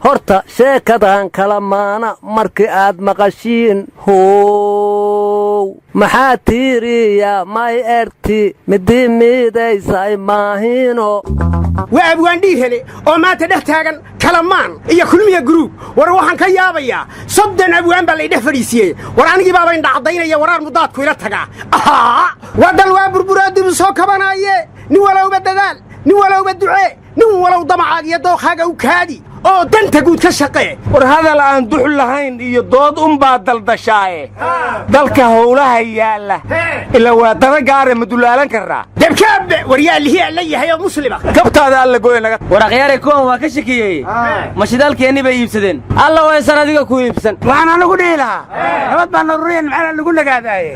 horta sheekadan kalamaana markii aad maqashiin how maxaa tiiriya may erti midii miidaysay maahino waa abwaandhii hele oo maanta dhex taagan kalamaan iyo kulmiya gruub war waxaan ka yaabayaa 30 abwaan baa laydhex fadhiisiyey war anigii baaba indhacdaynaya waraar mudaadku ila tagaa wadal waa burburaadibu soo kabanaaye nin walowba dadaal nin walowba ducee nin walow damacaag iyo dookhaaga u kaadi oo danta guud ka shaqee war hadal aan duxul lahayn iyo dood unbaa daldashaaye dalka howlaha yaalla ilaa waa dana gaara madulaalan karaa debkaabe waryaalihii alla yahay oo muslima kabtaada alla gooy naga war akhyaare kuwan waa ka shakiyey mashidaalkeenni bay iibsadeen alla waysan adiga ku iibsan waxaan anagu dhihi lahaa nabad baa naruriyan maxaa lagu nagaadaaye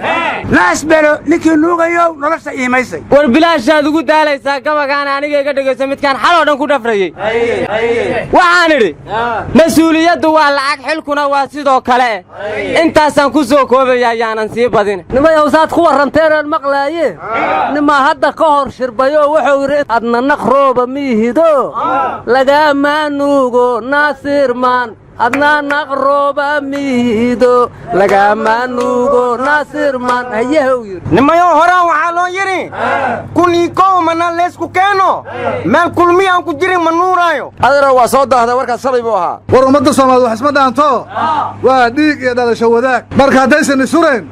naas belo ninkii nuugayo nolosha iimaysay war bilaashaad ugu daalaysaa gabagaan aniga iga dhegayso midkaan xaloo dhan ku dhafrayey waxaan idhi mas-uuliyaddu waa lacag xilkuna waa sidoo kale intaasaan ku soo koobaya ayaanan sii badin nimayow saad ku warranteenaan maqlaaye nimaa hadda ka hor shirbayoo wuxuu yidhi adna naqrooba miihido lagaamaa nuugo naasirmaan adna naqrooba miihido lagaamaa nuugo naasirmaan hayehow yidhi nimayo horaan waxaa loo yidhi kunikow mana leysku keeno meel kulmi aan ku jirin ma nuuraayo adana waa soo daahday warkaas shalay buu ahaa war ummadda soomaaliya wax isma dhaanto waa dhiig iyo dhalasho wadaag marka haddaysan isureen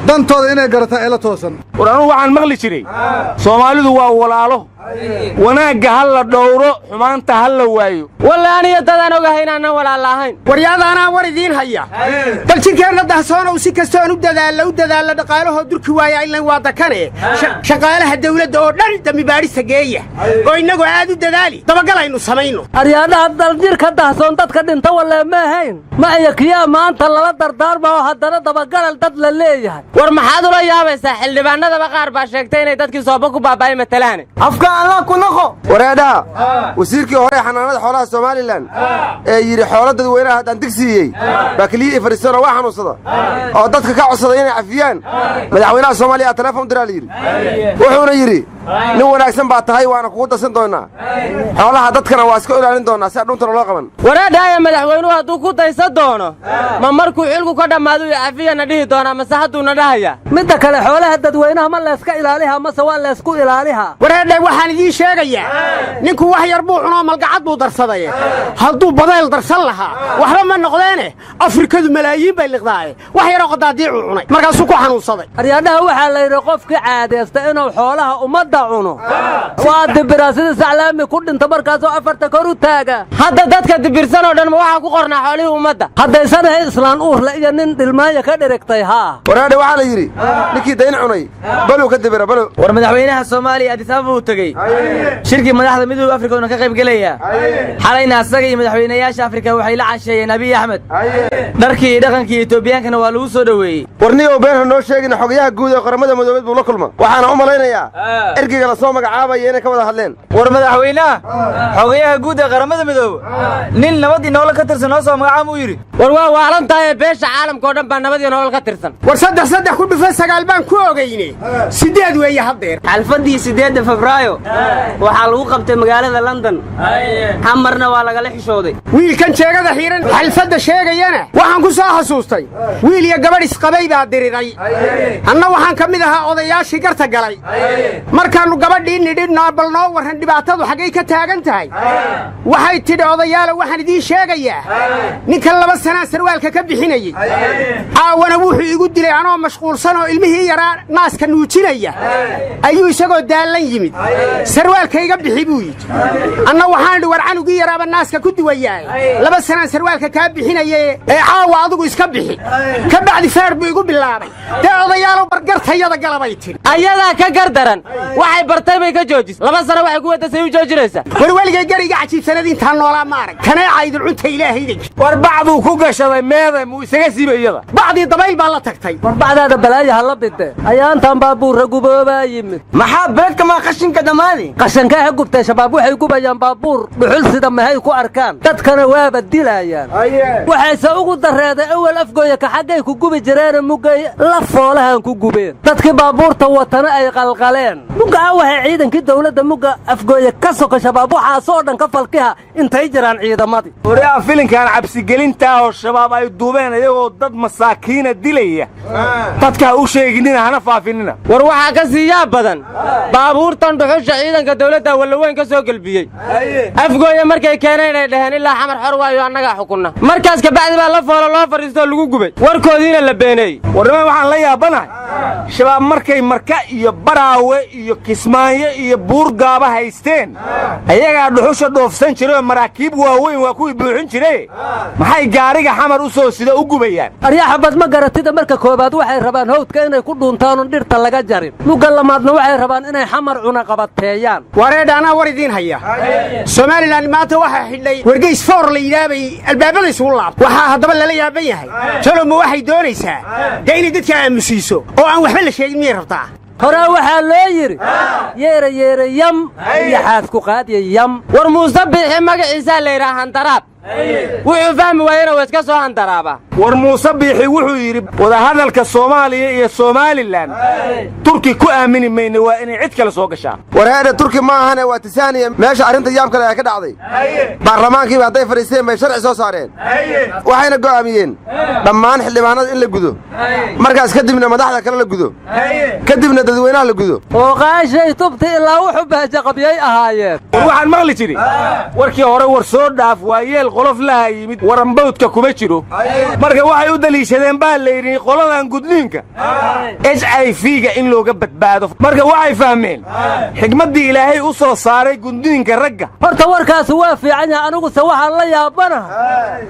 dantooda inay garataa eela toosan war anugu waxaan maqli jiray soomaalidu waa walaalo wanaagga ha la dhowro xumaanta ha la waayo wallaaniyo dadaan ogahay inaanan walaal ahayn waryaadaanaa war idiin haya bal jirkeenna dahsoonow si kastoon u dadaalla dhaqaalahoo durki waaya ilan waa dakane shaqaalaha dawladda oo dhan dambibaadhista geeya oo innagoo aad u dadaali dabagalaynu samayno aryaadhaha daljirka dahsoon dadka dhinta wallee ma ahayn ma iyo kiyaa maanta lala dardaarma oo haddana dabagalal dad la leeyahay war maxaad ula yaabaysaa xildhibaanadaba qaar baa sheegtay inay dadkii sooba ku baaba'ay matalaane allah ku noqo wareedhaha wasiirkii hore xanaanada xoolaha Soomaaliland ee yiri xoolo dadweynaha haddaan digsiiyey baa kaliya fariisana waa xanuunsada oo dadka ka codsaday inay cafiyaan madaxweynaha Soomaaliya telefoon diraa yiri wuxuuna yiri nin wanaagsan baa tahay waana kugu dasan doonaa xoolaha dadkana waa iska ilaalin doonaa si dhunta loo qaban wareedhaha madaxweynuhu hadduu ku daysan doono ma markuu xilku ka dhamaado cafiyana dhihi doonaa mase hadduu dhahaya midda kale xoolaha dadweynaha ma la iska ilaaliha mase waa la isku ilaaliha wareedhay waxaan idiin sheegayaa ninku wax yar buu cunoo malgacad buu darsaday hadduu badayl darsan lahaa waxba ma noqdeene afrikadu malaayiin bay liqdaaye wax yaroo qadaadiicuu cunay markaasuu ku xanuunsaday aryaadhaha waxaa la yidhi qofkii caadaysta inuu xoolaha ummadda cuno waa dibiraa sida saclaami ku dhinta markaasoo afarta kor u taaga hadda dadka dibirsan oo dhan ma waxaa ku qornaa xoolihii ummadda haddaysan ahay islaan uurle iyo nin dhilmaanya ka dhirigtay haa waraadhe waxaa la yidhi ninkii dayn cunay balow ka dibira balow war madaxweynaha Soomaaliya Addis Ababa uu tagay shirkii madaxda midowga Afrika oo ka qayb galaya xalayna asaga iyo madaxweynayaasha Afrika waxay la casheeyeen Abiy Ahmed dharkii dhaqankii Ethiopiankana waa lagu soo dhaweeyay warniyo been noo sheegin xogayaha guud ee qaramada midoobay buu la kulma waxaana u malaynayaa ergiga la soo magacaabay inay ka wada hadleen war madaxweynaha xogayaha guud ee qaramada midoobay nin nabad iyo nolol ka tirsan oo soo magacaab uu yiri war waa waalantahay beesha caalamka oo dhan baa nabad iyo nolol ka tirsan war saddex ku dhufan 9 baan ku ogeynay 8 weeye haddeer xalfadii 8 Febraayo waxaa lagu qabtay magaalada London xamarna waa laga xishooday wiilkan jeegada xiiran xalfada sheegayana waxaan ku soo xasuustay wiil iyo gabadh isqabay baa diriray anna waxaan kamid ahaa odayaashii garta galay markaanu gabadhii nidhinaa bal noo waran dhibaatadu xagay ka taagan tahay waxay tidhi odayaalo waxaan idiin sheegayaa ninkan 2 sana sarwaalka ka bixinayay caawana wuxuu igu dilay anoo mashquulsan oo ilmihii yaraa naaska nuujinaya ayuu isagoo daalan yimid sarwaalka iga bixi buu yidhi anna waxaan idhi war canugii yaraaba naaska ku duwayaay 2 sana sarwaalka kaa bixinayay ee caawa adigu iska bixi ka bacdi feer buu igu bilaabay dee odayaalo bargartayada galabay tidhi ayadaa ka gardaran waxay bartay bay ka joojis 2 sana waxay ku wadasay u joojinaysaa war weligay gariga cajiibsanad intaan noolaa ma arag kaneecaydin cunta ilaahayday war bacduu ku gashaday meeda muu isaga siibay iyada bacdii dabayl baa la tagtay war bacdaada balaayaha la bidde ayaantan baabuurra guboobaa yimid maxaa beedka ma qashinka dhammaadi qashankaa ha gubtay shabaab waxay gubayaan baabuur dhuxul sida mahay ku arkaan dadkana waaba dilayaan waxayse ugu dareeday awal afgooya ka xaggay ku gubi jireen mugay la foolahan ku gubeen dadkii baabuurta watana ay qalqaleen muga waxay ciidankii dawladda muga afgooya ka soka shabaab waxa soo dhan ka falkiha intay jiraan ciidamadii wariyaha filinkan cabsi gelinta oo shabaab ay duubeen iyagoo dad masaakiina dilaya dadka u sheeginina hana faafinina war waxa ka siiyaa badan baabuurtan dhuxusha ciidanka dawladda walaweyn ka soo galbiyay afgooya markay keeneen ay dhaheen ilaa xamar xor waayo annaga xukunna markaas ka bacdi baa la foolo loo fariisto lagu gubay warkoodiina la beenay warnimo waxaan la yaabanahay shabaab markay marka iyo baraawe iyo kismaayo iyo buurgaaba haysteen ayagaa dhuxusha dhoofsan jiray oo maraakiib waaweyn waa kuwii buuxin jiray maxay gaariga xamar u soo sida u gubayaan aryaxabad ma garatida marka koobaad waxay rabaan hawdka inay ku dhuuntaan dhirta laga jarin muga lamaadna waxay rabaan inay xamar cuna qabateeyaan wareedha anaa war idiin haya Soomaaliland maanta waxa xidhay wargeys foor la yiraabay albaabada isugu laab waxa haddaba lala yaaban yahay talomo waxay doonaysaa inay dadka aamusiiso oo aan waxba la sheegin miyay rabtaa horaa waxaa loo yidhi yeera yam iyo xaadku qaadiya yam war muuse biixi magaciisaa la yidhaha handaraab wuxuu fahmi waayena waa iska soo handaraaba war muuse biixi wuxuu yidhi wadahadalka Soomaaliya iyo Somaliland turki ku aamini mayna waa inay cid kale soo gashaa wareeda turki ma ahane waa tisaaniya meesha arrinta yaam kale ay ka dhacday baarlamaankii hadday fariisteen bay sharci soo saareen waxayna go'aamiyeen dhammaan xildhibaanada in la gudo markaas kadibna madaxda kale la gudo kadibna dadweynaha la gudo oo qaashay tubti ilaa wuxuu baaja qabyay ahaayeen waxaan maqli jiray warkii hore war soo dhaaf waayeel qolof la yimid waranbawdka kuma jiro marka waxay u daliishadeen baa la yidhi qoladan gudniinka HIV-ga in looga badbaado marka waxay fahmeen xigmaddii ilaahay u soo saaray gudniinka ragga horta warkaas waa fiican yahay aniguse waxaan la yaabanaha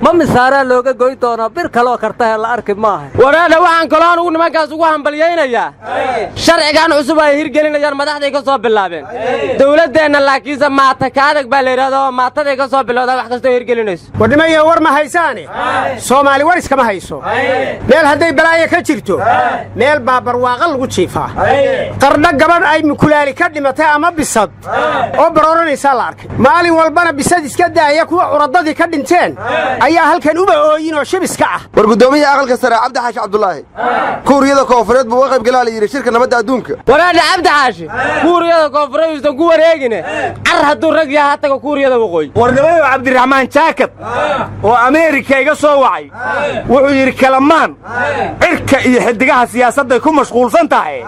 ma misaaraa looga goy doonaa bir kaloo kartahe la arki maaha waraadha waxaan kaloo anugu nimankaas ugu hambalyaynayaa sharcigan cusub ay hirgelinayaan madaxday ka soo bilaabeen dawladdeenna laakiinse maata ka adag baa la yidhahdaa oo maataday ka soo bilowdaa wax kastoo hirgelinayso wadnimayo war ma haysaane Soomaali war iskama hayso meel hadday balaayo ka jirto meel baa barwaaqo lagu jiifaa qardha gabadh ay mukulaali ka dhimatay ama bisad oo barooranaysa la arkay maalin walbana bisad iska daaya kuwa curadadii ka dhinteen ayaa halkan uba ooyin oo shibiska ah war gudoomiyaha aqalka sare Cabdi Xaashi Cabdullaahi kuuriyada koonfureed buu qayb galay yiri shirka nabadda adduunka waraadha Cabdi Xaashi kuuriyada koonfureed ku wareegine car hadduu rag yahay taga kuuriyada waqooyi warnimo Cabdiraxmaan Jaakad oo Ameerika iga soo wacay wuxuu yiri kalamaan cirka iyo xidigaha siyaasadda ku mashquulsan tahay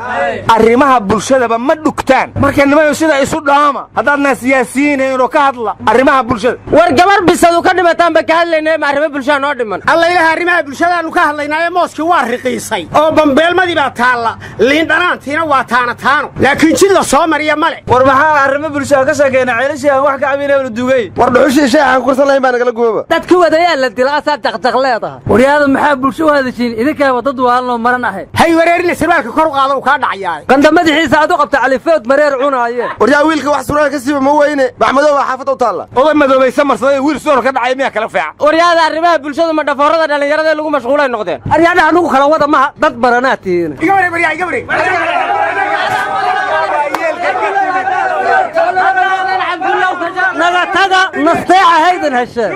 arrimaha bulshada ma dhugtaan marka nimayo sida isu dhaama haddaadna siyaasiyiin oo ka hadla arrimaha bulshada war gabar bisadu ka dhimataan ba ka hadlaynaa arrimaha bulshada noo dhiman alla ilaaha arrimaha bulshada aanu ka hadlaynaa mooski waa riqiisay oo bambeelmadii baa taala liin dhanaantiina waa taano laakiin jid la soo mariya male war maxaa arrimaha bulshada ka sheekeena ceelisha aan wax ka cabinay la dugay war dhuxushii sheexan kursan lahayn baa nagala gooba dadkii wadayaa la dilaa asaad jaqjaq leedahay waryaada maxaa bulsho u hadashiin idinkaa wadad waalno maran ahay hay wareerina sarwaalka kor u qaado ka dhacayaa qanda madaxiisa aad u qabta califood mareer cunaayeen waryaa wiilka wax suraan ka siiba ma weyne baxmadow waa xaafad u taala oday madoobaysa marsaday wiil soo ka dhacay miya kala fiican waryaada arrimaha bulshada ma dhafoorada dhalinyarada lagu mashquulay noqdeen aryaadaha anugu kala wada ma dad baranaatiina iga wareeg naga taga nasteeca haydan heshe